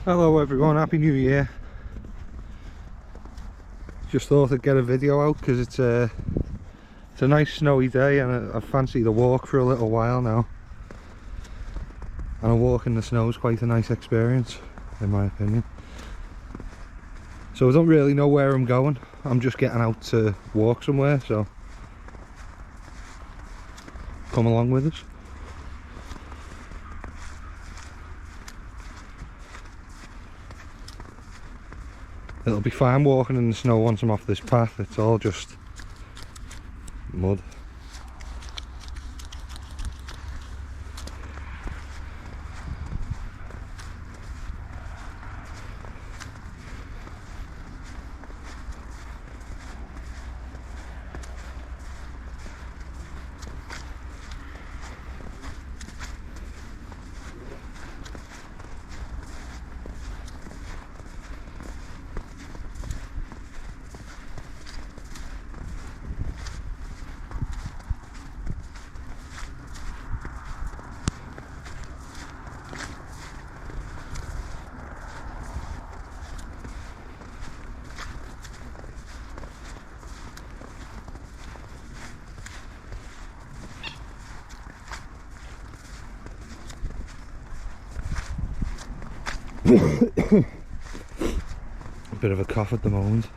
Hello everyone, happy new year. Just thought I'd get a video out because it's a nice snowy day and I fancy the walk for a little while now. And a walk in the snow is quite a nice experience in my opinion. So I don't really know where I'm going, I'm just getting out to walk somewhere, so come along with us. It'll be fine walking in the snow once I'm off this path, it's all just mud. A bit of a cough at the moment.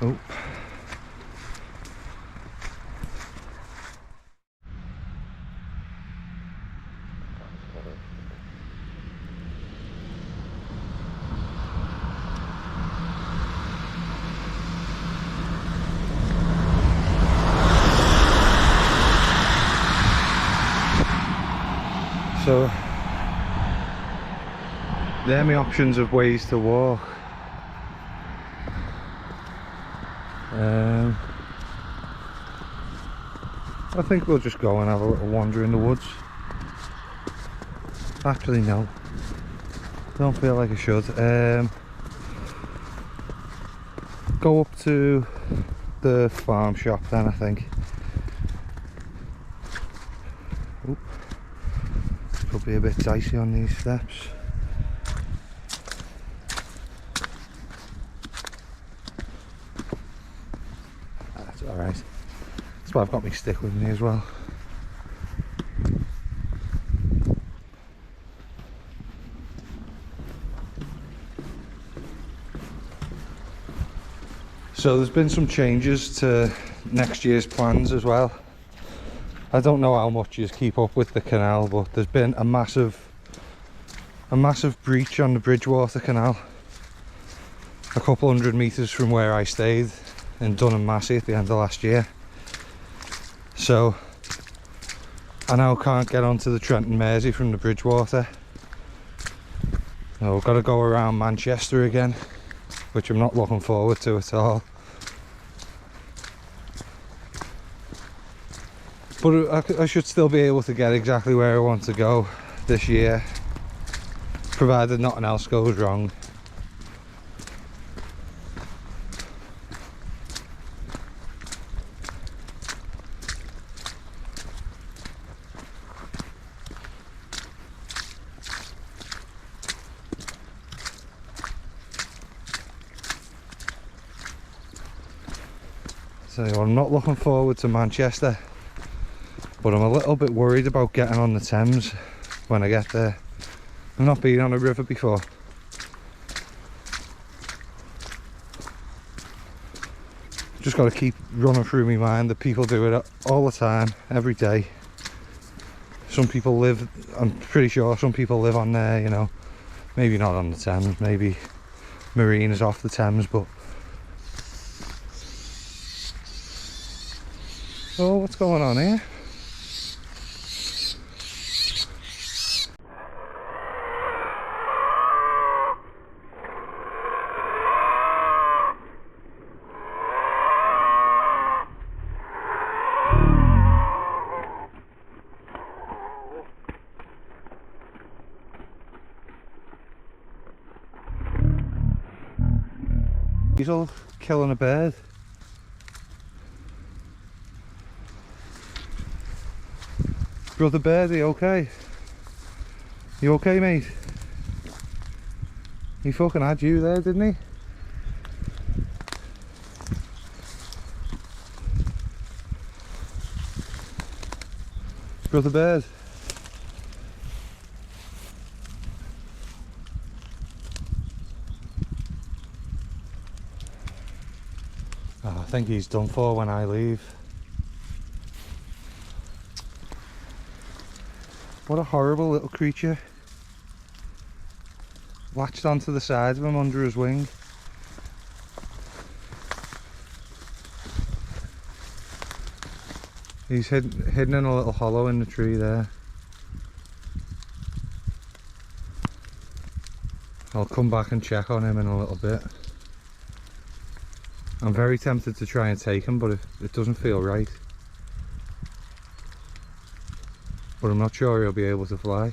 Oh. So they're my options of ways to walk. I think we'll just go and have a little wander in the woods. Actually no, don't feel like I should. Go up to the farm shop then I think. Oop. Could be a bit dicey on these steps. That's alright. That's why I've got my stick with me as well. So there's been some changes to next year's plans as well. I don't know how much you keep up with the canal, but there's been a massive breach on the Bridgewater Canal a couple 100 metres from where I stayed in Dunham Massey at the end of last year. So I now can't get onto the Trent and Mersey from the Bridgewater. So I've got to go around Manchester again, which I'm not looking forward to at all. But I should still be able to get exactly where I want to go this year, provided nothing else goes wrong. So I'm not looking forward to Manchester, but I'm a little bit worried about getting on the Thames when I get there. I've not been on a river before. Just got to keep running through my mind that people do it all the time, every day. Some people live, I'm pretty sure some people live on there, you know, maybe not on the Thames, maybe marinas off the Thames, but oh, what's going on here? Weasel killing a bird. Brother Bird, are you okay? You okay, mate? He fucking had you there, didn't he? Brother Bird. Oh, I think he's done for when I leave. What a horrible little creature. Latched onto the side of him under his wing. He's hidden in a little hollow in the tree there. I'll come back and check on him in a little bit. I'm very tempted to try and take him, but it doesn't feel right. But I'm not sure he'll be able to fly.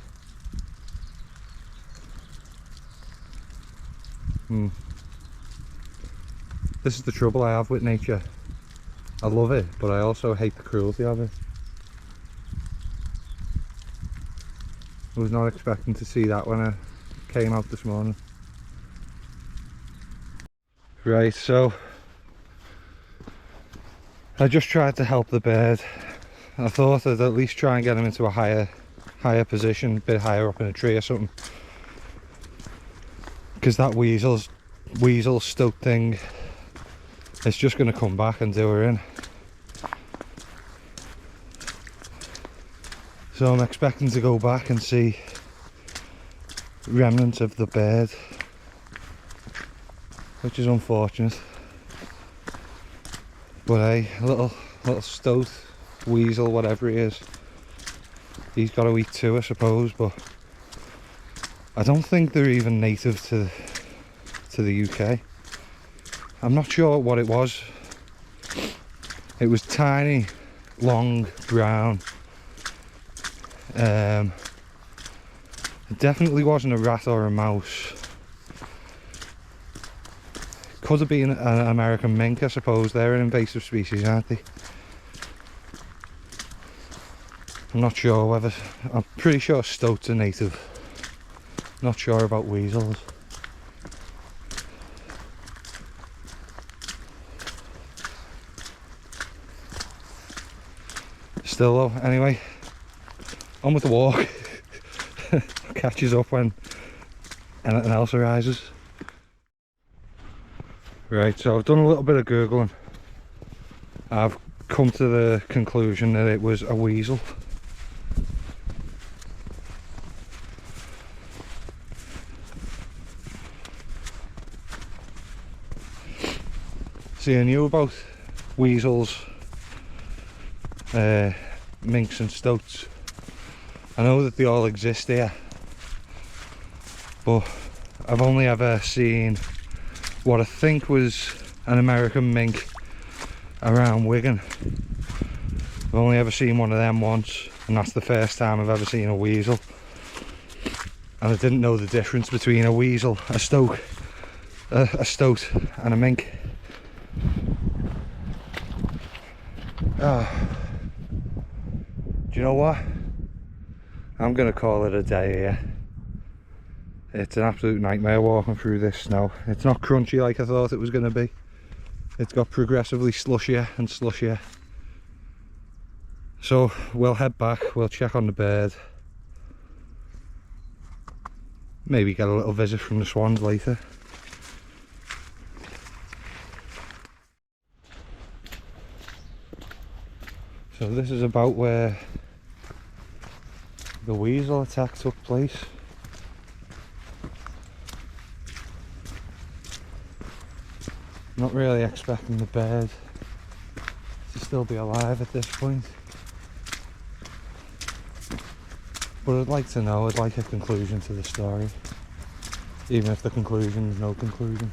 This is the trouble I have with nature. I love it, but I also hate the cruelty of it. I was not expecting to see that when I came out this morning. Right, so I just tried to help the bird. I thought I'd at least try and get him into a higher position, a bit higher up in a tree or something. Because that weasel stoat thing, it's just going to come back and do her in. So I'm expecting to go back and see remnants of the bird, which is unfortunate. But hey, a little stoat, weasel, whatever he is, he's got to eat too, I suppose. But I don't think they're even native to the UK. I'm not sure what it was. It was tiny, long, brown. It definitely wasn't a rat or a mouse. Could have been an American mink, I suppose. They're an invasive species, aren't they? I'm not sure whether... I'm pretty sure stoats are native. Not sure about weasels. Still though, anyway, on with the walk. Catches up when anything else arises. Right, so I've done a little bit of Googling. I've come to the conclusion that it was a weasel. See, I knew about weasels, minks and stoats. I know that they all exist here, but I've only ever seen what I think was an American mink around Wigan. I've only ever seen one of them once, and that's the first time I've ever seen a weasel. And I didn't know the difference between a weasel, a stoat and a mink. Do you know what? I'm gonna call it a day here. It's an absolute nightmare walking through this snow. It's not crunchy like I thought it was gonna be. It's got progressively slushier and slushier. So we'll head back, we'll check on the bird. Maybe get a little visit from the swans later. So this is about where the weasel attack took place. Not really expecting the bird to still be alive at this point. But I'd like to know, I'd like a conclusion to the story. Even if the conclusion is no conclusion.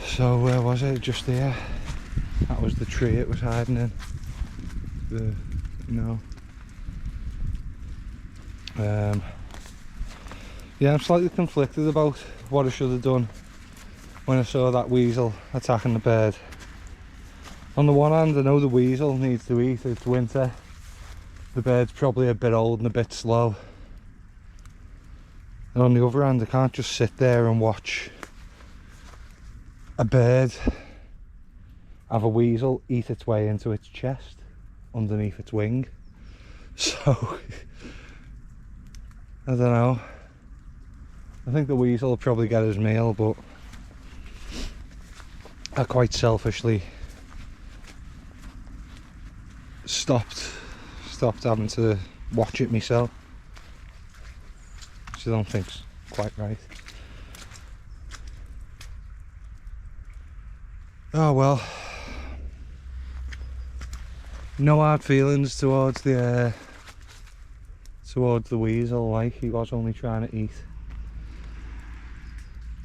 So where was it? Just there. That was the tree it was hiding in. Yeah, I'm slightly conflicted about what I should have done when I saw that weasel attacking the bird. On the one hand, I know the weasel needs to eat, it's winter. The bird's probably a bit old and a bit slow. And on the other hand, I can't just sit there and watch a bird have a weasel eat its way into its chest underneath its wing. So I don't know. I think the weasel will probably get his meal, but I quite selfishly stopped having to watch it myself, which I don't think's quite right. Oh well, no hard feelings towards the weasel. Like, he was only trying to eat,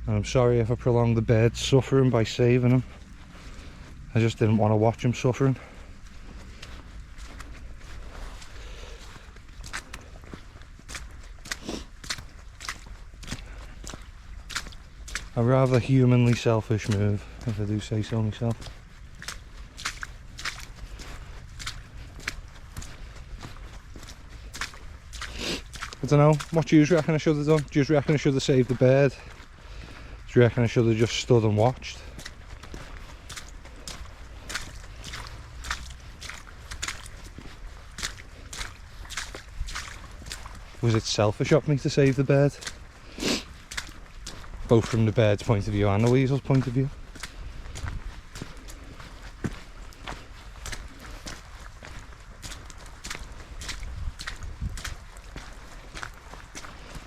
and I'm sorry if I prolonged the bird's suffering by saving him. I just didn't want to watch him suffering. A rather humanly selfish move, if I do say so myself. I don't know, what do you reckon I should have done? Do you reckon I should have saved the bird? Do you reckon I should have just stood and watched? Was it selfish of me to save the bird? Both from the bird's point of view and the weasel's point of view.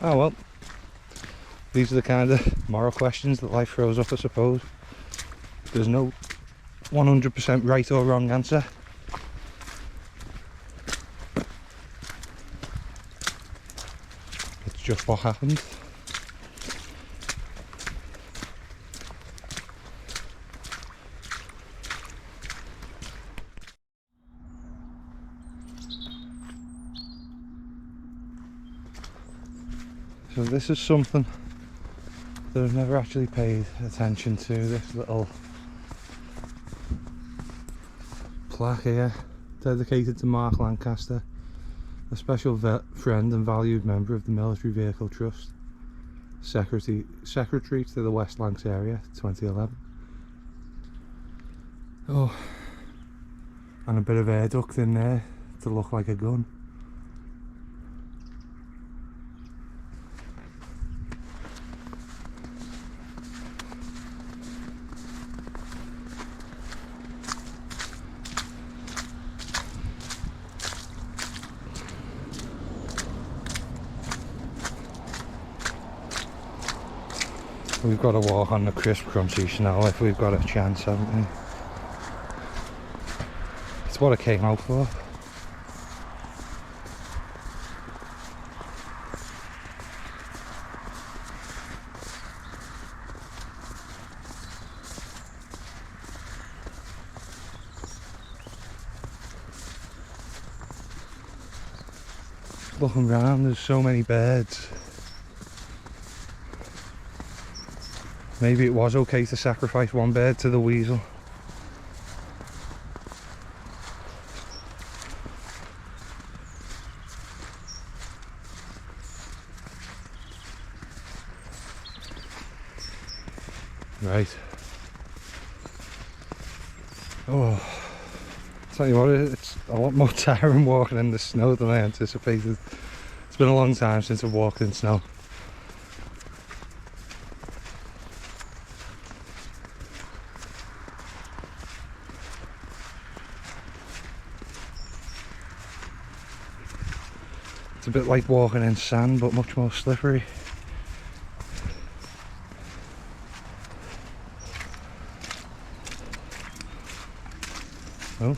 Oh well, these are the kind of moral questions that life throws up, I suppose. There's no 100% right or wrong answer. It's just what happened. So this is something that I've never actually paid attention to, this little plaque here, dedicated to Mark Lancaster, a special friend and valued member of the Military Vehicle Trust, Secretary to the West Lancs area, 2011. Oh, and a bit of air duct in there to look like a gun. We've got to walk on the crisp crunchy snow if we've got a chance, haven't we? It's what I came out for. Looking around, there's so many birds. Maybe it was okay to sacrifice one bird to the weasel. Right. Oh, tell you what, it's a lot more tiring walking in the snow than I anticipated. It's been a long time since I've walked in snow. It's a bit like walking in sand, but much more slippery. Oh,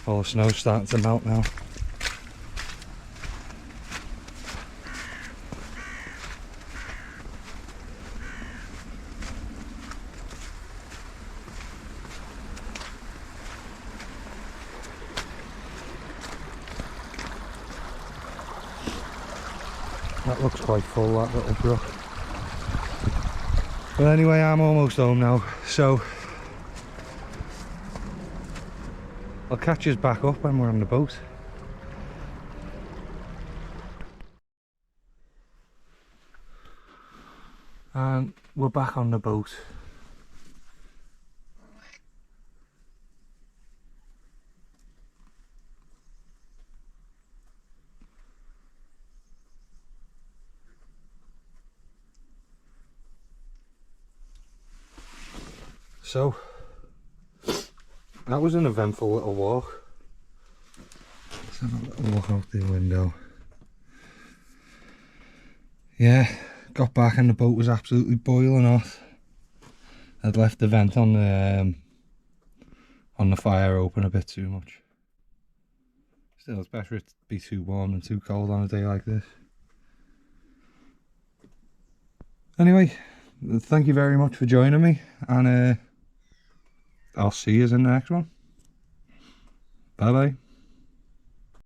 all the snow's starting to melt now. That looks quite full, that little brook. But anyway, I'm almost home now, so I'll catch us back up when we're on the boat. And we're back on the boat. So that was an eventful little walk. Let's have a little look out the window. Yeah, got back and the boat was absolutely boiling hot. I'd left the vent on the fire open a bit too much. Still, it's better it be too warm than too cold on a day like this. Anyway, thank you very much for joining me, and I'll see you in the next one. Bye bye.